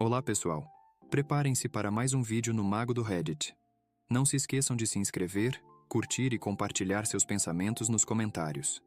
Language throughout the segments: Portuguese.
Olá, pessoal. Preparem-se para mais um vídeo no Mago do Reddit. Não se esqueçam de se inscrever, curtir e compartilhar seus pensamentos nos comentários.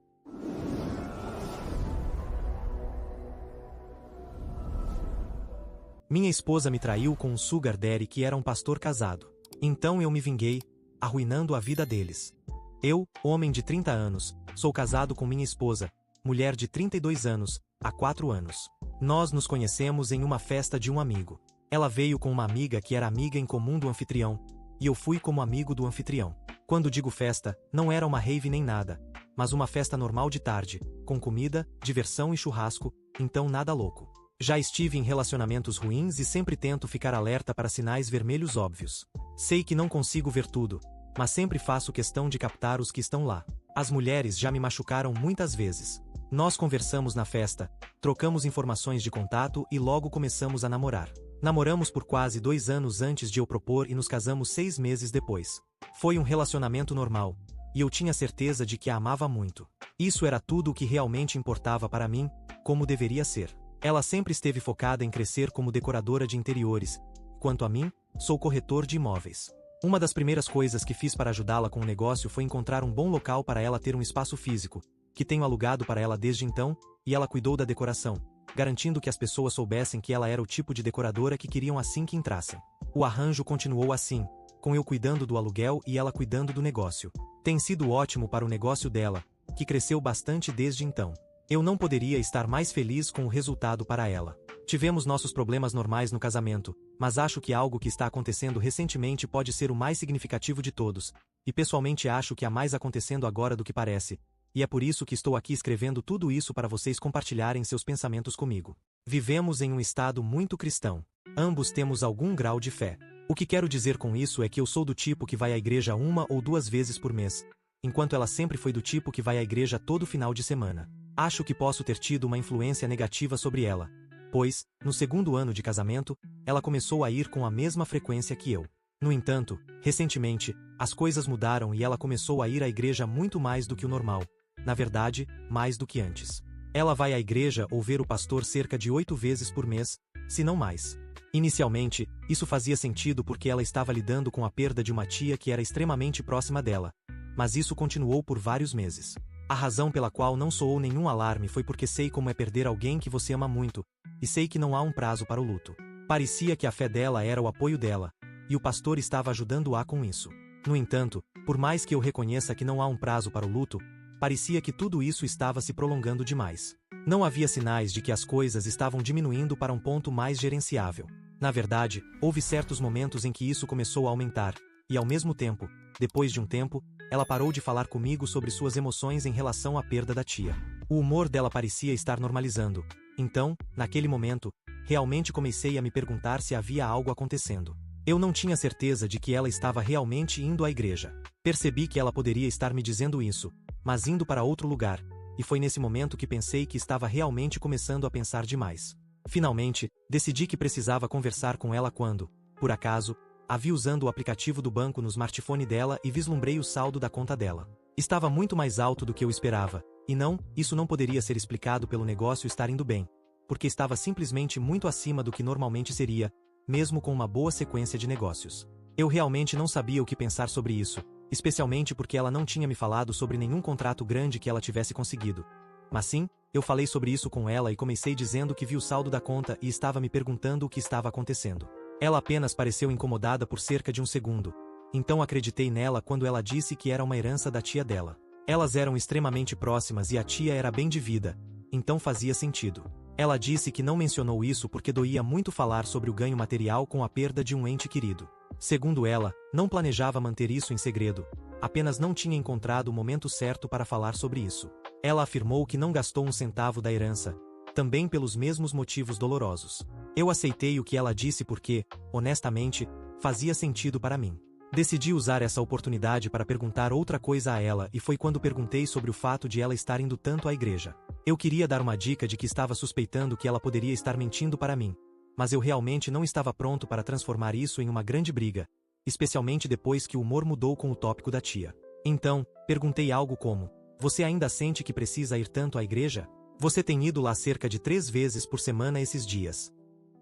Minha esposa me traiu com um sugar daddy que era um pastor casado. Então eu me vinguei, arruinando a vida deles. Eu, homem de 30 anos, sou casado com minha esposa, mulher de 32 anos, há 4 anos. Nós nos conhecemos em uma festa de um amigo. Ela veio com uma amiga que era amiga em comum do anfitrião, e eu fui como amigo do anfitrião. Quando digo festa, não era uma rave nem nada, mas uma festa normal de tarde, com comida, diversão e churrasco, então nada louco. Já estive em relacionamentos ruins e sempre tento ficar alerta para sinais vermelhos óbvios. Sei que não consigo ver tudo, mas sempre faço questão de captar os que estão lá. As mulheres já me machucaram muitas vezes. Nós conversamos na festa, trocamos informações de contato e logo começamos a namorar. Namoramos por quase 2 anos antes de eu propor e nos casamos 6 meses depois. Foi um relacionamento normal, e eu tinha certeza de que a amava muito. Isso era tudo o que realmente importava para mim, como deveria ser. Ela sempre esteve focada em crescer como decoradora de interiores. Quanto a mim, sou corretor de imóveis. Uma das primeiras coisas que fiz para ajudá-la com o negócio foi encontrar um bom local para ela ter um espaço físico, que tenho alugado para ela desde então, e ela cuidou da decoração, garantindo que as pessoas soubessem que ela era o tipo de decoradora que queriam assim que entrassem. O arranjo continuou assim, com eu cuidando do aluguel e ela cuidando do negócio. Tem sido ótimo para o negócio dela, que cresceu bastante desde então. Eu não poderia estar mais feliz com o resultado para ela. Tivemos nossos problemas normais no casamento, mas acho que algo que está acontecendo recentemente pode ser o mais significativo de todos, e pessoalmente acho que há mais acontecendo agora do que parece, e é por isso que estou aqui escrevendo tudo isso para vocês compartilharem seus pensamentos comigo. Vivemos em um estado muito cristão. Ambos temos algum grau de fé. O que quero dizer com isso é que eu sou do tipo que vai à igreja 1 ou 2 vezes por mês, enquanto ela sempre foi do tipo que vai à igreja todo final de semana. Acho que posso ter tido uma influência negativa sobre ela, pois, no 2º ano de casamento, ela começou a ir com a mesma frequência que eu. No entanto, recentemente, as coisas mudaram e ela começou a ir à igreja muito mais do que o normal. Na verdade, mais do que antes. Ela vai à igreja ou ver o pastor cerca de 8 vezes por mês, se não mais. Inicialmente, isso fazia sentido porque ela estava lidando com a perda de uma tia que era extremamente próxima dela. Mas isso continuou por vários meses. A razão pela qual não soou nenhum alarme foi porque sei como é perder alguém que você ama muito, e sei que não há um prazo para o luto. Parecia que a fé dela era o apoio dela, e o pastor estava ajudando-a com isso. No entanto, por mais que eu reconheça que não há um prazo para o luto, parecia que tudo isso estava se prolongando demais. Não havia sinais de que as coisas estavam diminuindo para um ponto mais gerenciável. Na verdade, houve certos momentos em que isso começou a aumentar, e ao mesmo tempo, depois de um tempo, ela parou de falar comigo sobre suas emoções em relação à perda da tia. O humor dela parecia estar normalizando. Então, naquele momento, realmente comecei a me perguntar se havia algo acontecendo. Eu não tinha certeza de que ela estava realmente indo à igreja. Percebi que ela poderia estar me dizendo isso, mas indo para outro lugar, e foi nesse momento que pensei que estava realmente começando a pensar demais. Finalmente, decidi que precisava conversar com ela quando, por acaso, a vi usando o aplicativo do banco no smartphone dela e vislumbrei o saldo da conta dela. Estava muito mais alto do que eu esperava, e não, isso não poderia ser explicado pelo negócio estar indo bem, porque estava simplesmente muito acima do que normalmente seria, mesmo com uma boa sequência de negócios. Eu realmente não sabia o que pensar sobre isso, especialmente porque ela não tinha me falado sobre nenhum contrato grande que ela tivesse conseguido. Mas sim, eu falei sobre isso com ela e comecei dizendo que vi o saldo da conta e estava me perguntando o que estava acontecendo. Ela apenas pareceu incomodada por cerca de um segundo. Então acreditei nela quando ela disse que era uma herança da tia dela. Elas eram extremamente próximas e a tia era bem de vida, então fazia sentido. Ela disse que não mencionou isso porque doía muito falar sobre o ganho material com a perda de um ente querido. Segundo ela, não planejava manter isso em segredo, apenas não tinha encontrado o momento certo para falar sobre isso. Ela afirmou que não gastou um centavo da herança, também pelos mesmos motivos dolorosos. Eu aceitei o que ela disse porque, honestamente, fazia sentido para mim. Decidi usar essa oportunidade para perguntar outra coisa a ela e foi quando perguntei sobre o fato de ela estar indo tanto à igreja. Eu queria dar uma dica de que estava suspeitando que ela poderia estar mentindo para mim, mas eu realmente não estava pronto para transformar isso em uma grande briga, especialmente depois que o humor mudou com o tópico da tia. Então, perguntei algo como: você ainda sente que precisa ir tanto à igreja? Você tem ido lá cerca de 3 vezes por semana esses dias.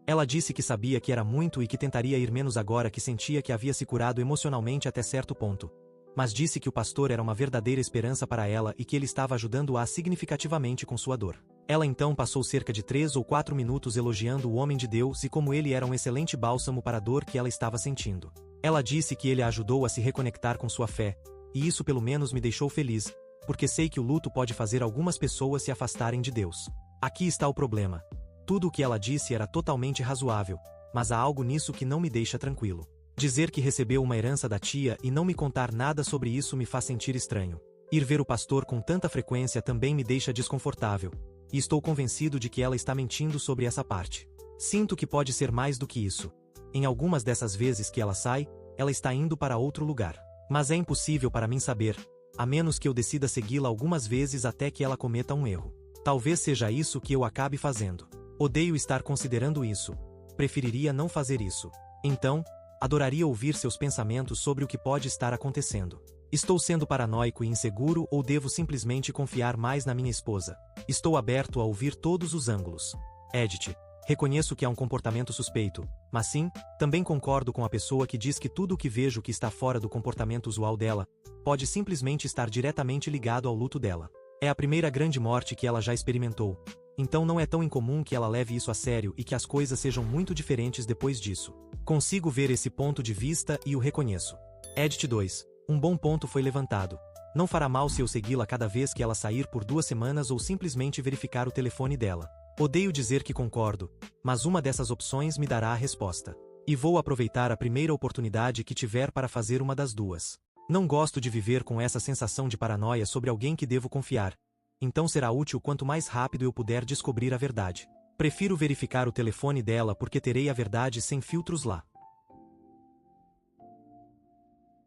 Ela disse que sabia que era muito e que tentaria ir menos agora que sentia que havia se curado emocionalmente até certo ponto. Mas disse que o pastor era uma verdadeira esperança para ela e que ele estava ajudando-a significativamente com sua dor. Ela então passou cerca de 3 ou 4 minutos elogiando o homem de Deus e como ele era um excelente bálsamo para a dor que ela estava sentindo. Ela disse que ele a ajudou a se reconectar com sua fé, e isso pelo menos me deixou feliz, porque sei que o luto pode fazer algumas pessoas se afastarem de Deus. Aqui está o problema. Tudo o que ela disse era totalmente razoável, mas há algo nisso que não me deixa tranquilo. Dizer que recebeu uma herança da tia e não me contar nada sobre isso me faz sentir estranho. Ir ver o pastor com tanta frequência também me deixa desconfortável, e estou convencido de que ela está mentindo sobre essa parte. Sinto que pode ser mais do que isso. Em algumas dessas vezes que ela sai, ela está indo para outro lugar. Mas é impossível para mim saber, a menos que eu decida segui-la algumas vezes até que ela cometa um erro. Talvez seja isso que eu acabe fazendo. Odeio estar considerando isso. Preferiria não fazer isso. Então, adoraria ouvir seus pensamentos sobre o que pode estar acontecendo. Estou sendo paranoico e inseguro ou devo simplesmente confiar mais na minha esposa? Estou aberto a ouvir todos os ângulos. Edith, reconheço que há um comportamento suspeito, mas sim, também concordo com a pessoa que diz que tudo o que vejo que está fora do comportamento usual dela, pode simplesmente estar diretamente ligado ao luto dela. É a primeira grande morte que ela já experimentou, então não é tão incomum que ela leve isso a sério e que as coisas sejam muito diferentes depois disso. Consigo ver esse ponto de vista e o reconheço. Edith 2. Um bom ponto foi levantado. Não fará mal se eu segui-la cada vez que ela sair por 2 semanas ou simplesmente verificar o telefone dela. Odeio dizer que concordo, mas uma dessas opções me dará a resposta. E vou aproveitar a primeira oportunidade que tiver para fazer uma das duas. Não gosto de viver com essa sensação de paranoia sobre alguém que devo confiar. Então será útil quanto mais rápido eu puder descobrir a verdade. Prefiro verificar o telefone dela porque terei a verdade sem filtros lá.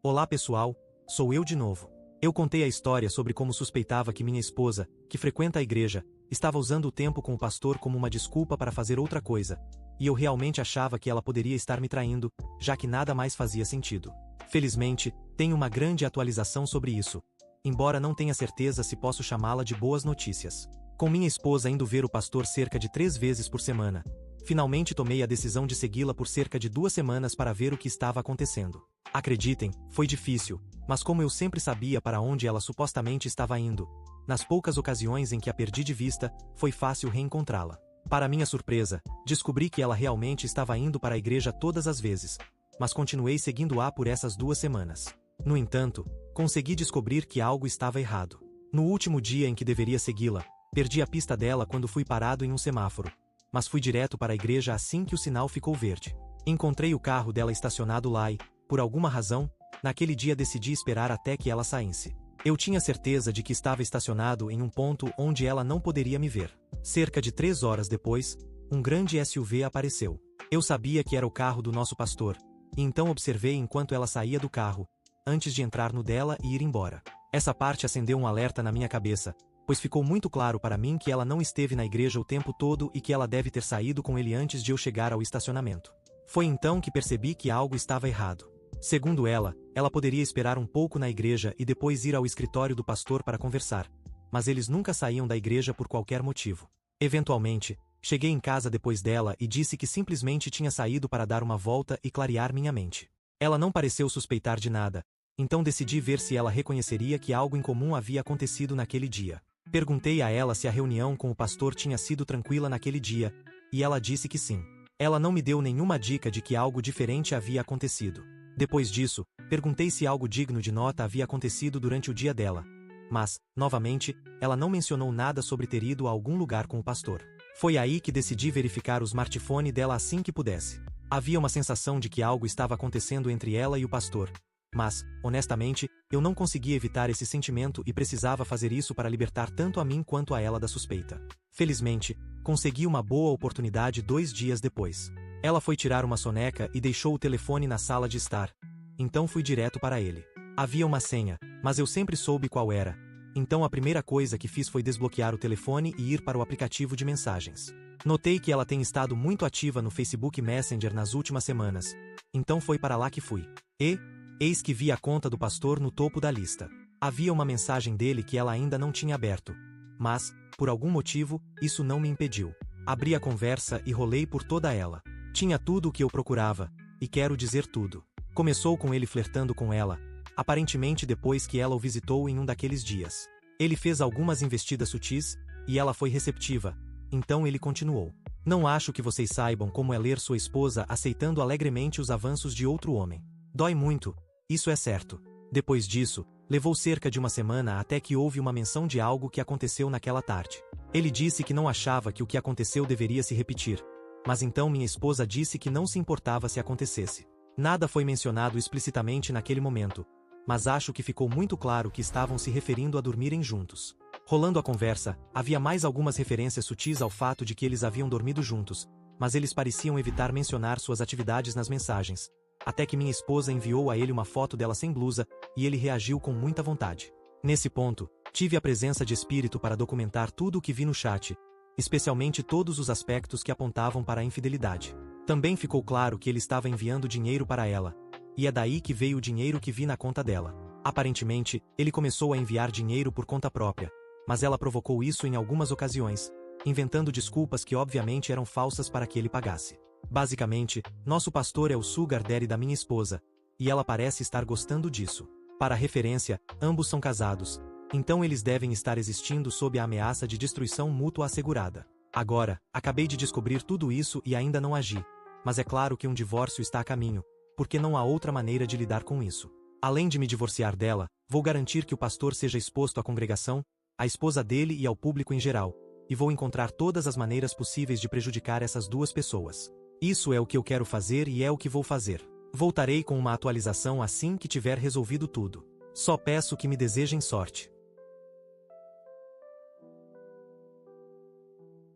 Olá pessoal, sou eu de novo. Eu contei a história sobre como suspeitava que minha esposa, que frequenta a igreja, estava usando o tempo com o pastor como uma desculpa para fazer outra coisa, e eu realmente achava que ela poderia estar me traindo, já que nada mais fazia sentido. Felizmente, tenho uma grande atualização sobre isso, embora não tenha certeza se posso chamá-la de boas notícias. Com minha esposa indo ver o pastor cerca de 3 vezes por semana, finalmente tomei a decisão de segui-la por cerca de 2 semanas para ver o que estava acontecendo. Acreditem, foi difícil, mas como eu sempre sabia para onde ela supostamente estava indo, nas poucas ocasiões em que a perdi de vista, foi fácil reencontrá-la. Para minha surpresa, descobri que ela realmente estava indo para a igreja todas as vezes, mas continuei seguindo-a por essas 2 semanas. No entanto, consegui descobrir que algo estava errado. No último dia em que deveria segui-la, perdi a pista dela quando fui parado em um semáforo, mas fui direto para a igreja assim que o sinal ficou verde. Encontrei o carro dela estacionado lá e, por alguma razão, naquele dia decidi esperar até que ela saísse. Eu tinha certeza de que estava estacionado em um ponto onde ela não poderia me ver. Cerca de 3 horas depois, um grande SUV apareceu. Eu sabia que era o carro do nosso pastor, e então observei enquanto ela saía do carro, antes de entrar no dela e ir embora. Essa parte acendeu um alerta na minha cabeça, pois ficou muito claro para mim que ela não esteve na igreja o tempo todo e que ela deve ter saído com ele antes de eu chegar ao estacionamento. Foi então que percebi que algo estava errado. Segundo ela poderia esperar um pouco na igreja e depois ir ao escritório do pastor para conversar, mas eles nunca saíam da igreja por qualquer motivo. Eventualmente, cheguei em casa depois dela e disse que simplesmente tinha saído para dar uma volta e clarear minha mente. Ela não pareceu suspeitar de nada, então decidi ver se ela reconheceria que algo incomum havia acontecido naquele dia. Perguntei a ela se a reunião com o pastor tinha sido tranquila naquele dia, e ela disse que sim. Ela não me deu nenhuma dica de que algo diferente havia acontecido. Depois disso, perguntei se algo digno de nota havia acontecido durante o dia dela. Mas, novamente, ela não mencionou nada sobre ter ido a algum lugar com o pastor. Foi aí que decidi verificar o smartphone dela assim que pudesse. Havia uma sensação de que algo estava acontecendo entre ela e o pastor. Mas, honestamente, eu não conseguia evitar esse sentimento e precisava fazer isso para libertar tanto a mim quanto a ela da suspeita. Felizmente, consegui uma boa oportunidade 2 dias depois. Ela foi tirar uma soneca e deixou o telefone na sala de estar. Então fui direto para ele. Havia uma senha, mas eu sempre soube qual era. Então a primeira coisa que fiz foi desbloquear o telefone e ir para o aplicativo de mensagens. Notei que ela tem estado muito ativa no Facebook Messenger nas últimas semanas. Então foi para lá que fui. E, eis que vi a conta do pastor no topo da lista. Havia uma mensagem dele que ela ainda não tinha aberto. Mas, por algum motivo, isso não me impediu. Abri a conversa e rolei por toda ela. Tinha tudo o que eu procurava, e quero dizer tudo. Começou com ele flertando com ela, aparentemente depois que ela o visitou em um daqueles dias. Ele fez algumas investidas sutis, e ela foi receptiva, então ele continuou. Não acho que vocês saibam como é ler sua esposa aceitando alegremente os avanços de outro homem. Dói muito, isso é certo. Depois disso, levou cerca de uma semana até que houve uma menção de algo que aconteceu naquela tarde. Ele disse que não achava que o que aconteceu deveria se repetir, mas então minha esposa disse que não se importava se acontecesse. Nada foi mencionado explicitamente naquele momento, mas acho que ficou muito claro que estavam se referindo a dormirem juntos. Rolando a conversa, havia mais algumas referências sutis ao fato de que eles haviam dormido juntos, mas eles pareciam evitar mencionar suas atividades nas mensagens, até que minha esposa enviou a ele uma foto dela sem blusa, e ele reagiu com muita vontade. Nesse ponto, tive a presença de espírito para documentar tudo o que vi no chat, especialmente todos os aspectos que apontavam para a infidelidade. Também ficou claro que ele estava enviando dinheiro para ela, e é daí que veio o dinheiro que vi na conta dela. Aparentemente, ele começou a enviar dinheiro por conta própria, mas ela provocou isso em algumas ocasiões, inventando desculpas que obviamente eram falsas para que ele pagasse. Basicamente, nosso pastor é o sugar daddy da minha esposa, e ela parece estar gostando disso. Para referência, ambos são casados, então eles devem estar existindo sob a ameaça de destruição mútua assegurada. Agora, acabei de descobrir tudo isso e ainda não agi, mas é claro que um divórcio está a caminho, porque não há outra maneira de lidar com isso. Além de me divorciar dela, vou garantir que o pastor seja exposto à congregação, à esposa dele e ao público em geral, e vou encontrar todas as maneiras possíveis de prejudicar essas duas pessoas. Isso é o que eu quero fazer e é o que vou fazer. Voltarei com uma atualização assim que tiver resolvido tudo. Só peço que me desejem sorte.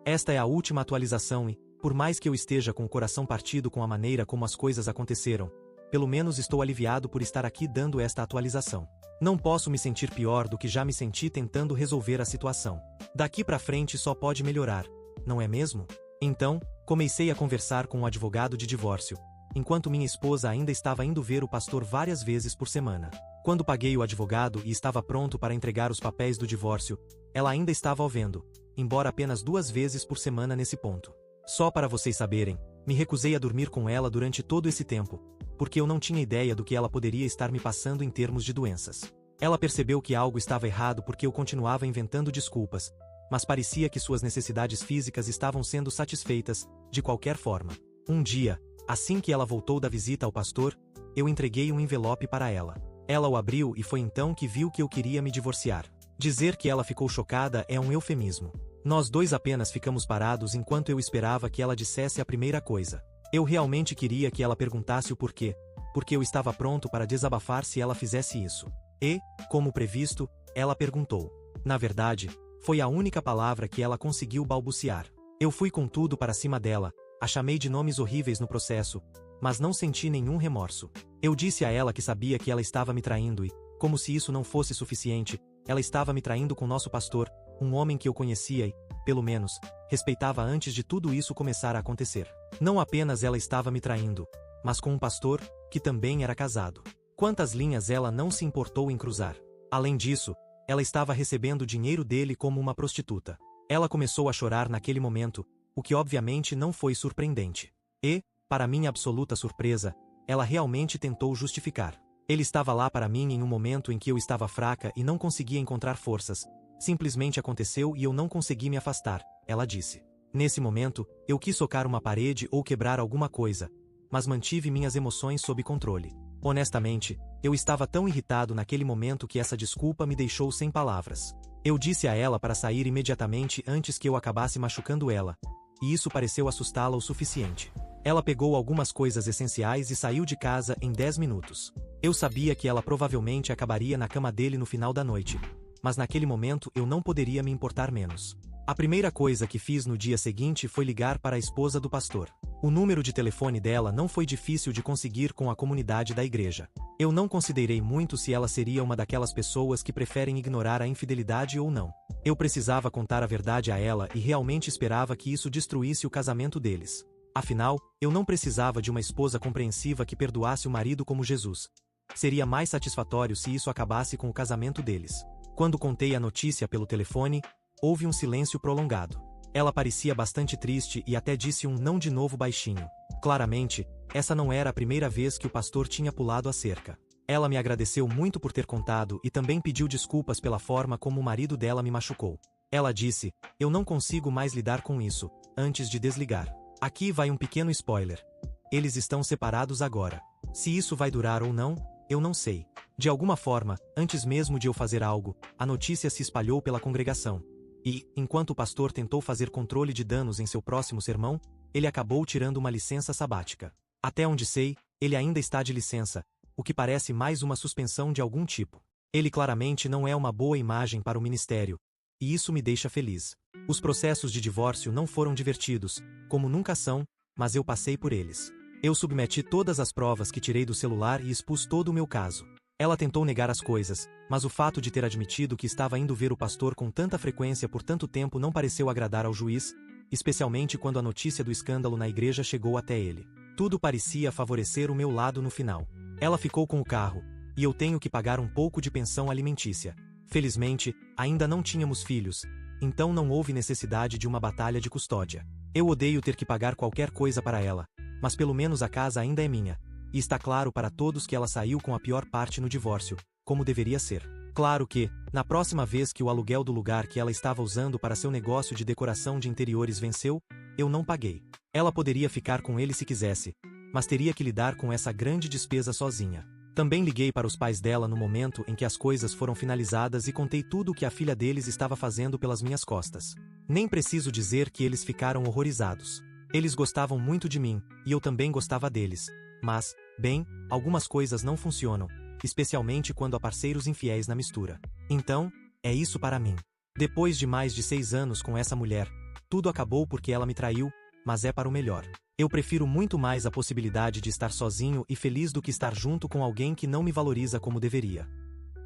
Esta é a última atualização e, por mais que eu esteja com o coração partido com a maneira como as coisas aconteceram, pelo menos estou aliviado por estar aqui dando esta atualização. Não posso me sentir pior do que já me senti tentando resolver a situação. Daqui pra frente só pode melhorar, não é mesmo? Então, comecei a conversar com o advogado de divórcio, enquanto minha esposa ainda estava indo ver o pastor várias vezes por semana. Quando paguei o advogado e estava pronto para entregar os papéis do divórcio, ela ainda estava ao vendo, embora apenas 2 vezes por semana nesse ponto. Só para vocês saberem, me recusei a dormir com ela durante todo esse tempo, porque eu não tinha ideia do que ela poderia estar me passando em termos de doenças. Ela percebeu que algo estava errado porque eu continuava inventando desculpas, mas parecia que suas necessidades físicas estavam sendo satisfeitas, de qualquer forma. Um dia, assim que ela voltou da visita ao pastor, eu entreguei um envelope para ela. Ela o abriu e foi então que viu que eu queria me divorciar. Dizer que ela ficou chocada é um eufemismo. Nós dois apenas ficamos parados enquanto eu esperava que ela dissesse a primeira coisa. Eu realmente queria que ela perguntasse o porquê, porque eu estava pronto para desabafar se ela fizesse isso. E, como previsto, ela perguntou. Na verdade, foi a única palavra que ela conseguiu balbuciar. Eu fui com tudo para cima dela, a chamei de nomes horríveis no processo, mas não senti nenhum remorso. Eu disse a ela que sabia que ela estava me traindo e, como se isso não fosse suficiente, ela estava me traindo com nosso pastor, um homem que eu conhecia e, pelo menos, respeitava antes de tudo isso começar a acontecer. Não apenas ela estava me traindo, mas com um pastor, que também era casado. Quantas linhas ela não se importou em cruzar? Além disso, ela estava recebendo dinheiro dele como uma prostituta. Ela começou a chorar naquele momento, o que obviamente não foi surpreendente. E, para minha absoluta surpresa, ela realmente tentou justificar. Ele estava lá para mim em um momento em que eu estava fraca e não conseguia encontrar forças. Simplesmente aconteceu e eu não consegui me afastar, ela disse. Nesse momento, eu quis socar uma parede ou quebrar alguma coisa, mas mantive minhas emoções sob controle. Honestamente, eu estava tão irritado naquele momento que essa desculpa me deixou sem palavras. Eu disse a ela para sair imediatamente antes que eu acabasse machucando ela, e isso pareceu assustá-la o suficiente. Ela pegou algumas coisas essenciais e saiu de casa em 10 minutos. Eu sabia que ela provavelmente acabaria na cama dele no final da noite, mas naquele momento eu não poderia me importar menos. A primeira coisa que fiz no dia seguinte foi ligar para a esposa do pastor. O número de telefone dela não foi difícil de conseguir com a comunidade da igreja. Eu não considerei muito se ela seria uma daquelas pessoas que preferem ignorar a infidelidade ou não. Eu precisava contar a verdade a ela e realmente esperava que isso destruísse o casamento deles. Afinal, eu não precisava de uma esposa compreensiva que perdoasse o marido como Jesus. Seria mais satisfatório se isso acabasse com o casamento deles. Quando contei a notícia pelo telefone, houve um silêncio prolongado. Ela parecia bastante triste e até disse um não de novo baixinho. Claramente, essa não era a primeira vez que o pastor tinha pulado a cerca. Ela me agradeceu muito por ter contado e também pediu desculpas pela forma como o marido dela me machucou. Ela disse, eu não consigo mais lidar com isso, antes de desligar. Aqui vai um pequeno spoiler. Eles estão separados agora. Se isso vai durar ou não, eu não sei. De alguma forma, antes mesmo de eu fazer algo, a notícia se espalhou pela congregação. E, enquanto o pastor tentou fazer controle de danos em seu próximo sermão, ele acabou tirando uma licença sabática. Até onde sei, ele ainda está de licença, o que parece mais uma suspensão de algum tipo. Ele claramente não é uma boa imagem para o ministério, e isso me deixa feliz. Os processos de divórcio não foram divertidos, como nunca são, mas eu passei por eles. Eu submeti todas as provas que tirei do celular e expus todo o meu caso. Ela tentou negar as coisas, mas o fato de ter admitido que estava indo ver o pastor com tanta frequência por tanto tempo não pareceu agradar ao juiz, especialmente quando a notícia do escândalo na igreja chegou até ele. Tudo parecia favorecer o meu lado no final. Ela ficou com o carro, e eu tenho que pagar um pouco de pensão alimentícia. Felizmente, ainda não tínhamos filhos, então não houve necessidade de uma batalha de custódia. Eu odeio ter que pagar qualquer coisa para ela, mas pelo menos a casa ainda é minha. E está claro para todos que ela saiu com a pior parte no divórcio, como deveria ser. Claro que, na próxima vez que o aluguel do lugar que ela estava usando para seu negócio de decoração de interiores venceu, eu não paguei. Ela poderia ficar com ele se quisesse, mas teria que lidar com essa grande despesa sozinha. Também liguei para os pais dela no momento em que as coisas foram finalizadas e contei tudo o que a filha deles estava fazendo pelas minhas costas. Nem preciso dizer que eles ficaram horrorizados. Eles gostavam muito de mim, e eu também gostava deles. Mas, bem, algumas coisas não funcionam, especialmente quando há parceiros infiéis na mistura. Então, é isso para mim. Depois de mais de 6 anos com essa mulher, tudo acabou porque ela me traiu, mas é para o melhor. Eu prefiro muito mais a possibilidade de estar sozinho e feliz do que estar junto com alguém que não me valoriza como deveria.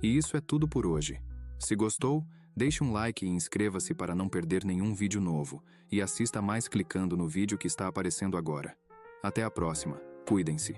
E isso é tudo por hoje. Se gostou, deixe um like e inscreva-se para não perder nenhum vídeo novo, e assista mais clicando no vídeo que está aparecendo agora. Até a próxima. Cuidem-se.